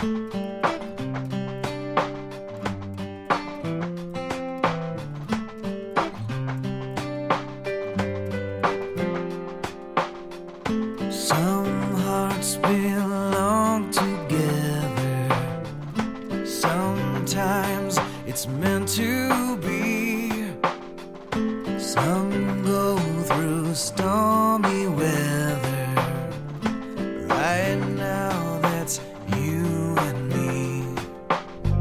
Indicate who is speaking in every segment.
Speaker 1: Some hearts belong together. Sometimes it's meant to be. Some go through stormy weather. Right now, that's you and me.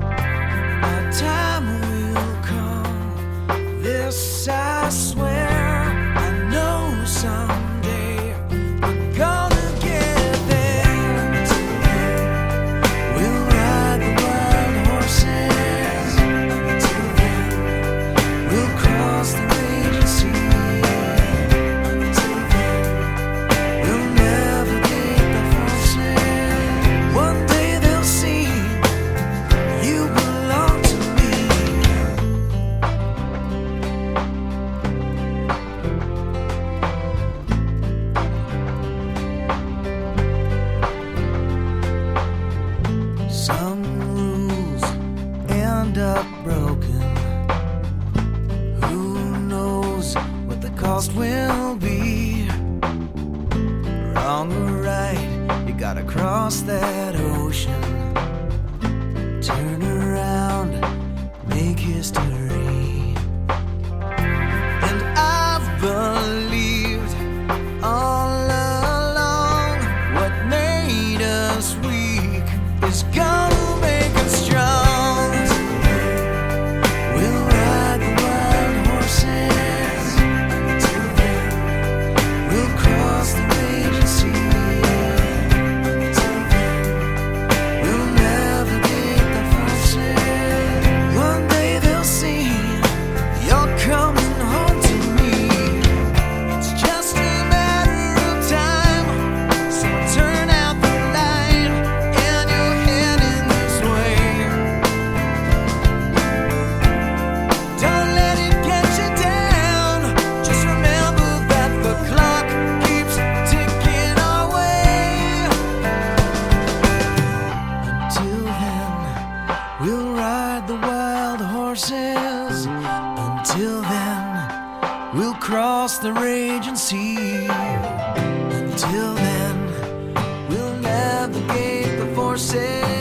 Speaker 1: Our time will come, this I swear. I know someday we're gonna get there. We'll ride the wild horses. Until then, we'll cross the raging sea. Until then, we'll navigate the forces. One day they'll see you belong to me. Some rules end up broken. Who knows what the cost will be? Wrong or right, you gotta cross that ocean. Turn around, make history. And I've believed all along what made us weak is gonna make us strong. We'll ride the wild horses. Until then, we'll cross the raging sea. Until then, we'll navigate the forces. One day they'll see you're coming home to me. It's just a matter of time. So turn out the light and you're heading this way. Don't let it get you down. Just remember that the clock keeps ticking our way. Until then, we'll ride the wild horses. Until then, we'll cross the raging sea. Until then, we'll navigate the forces.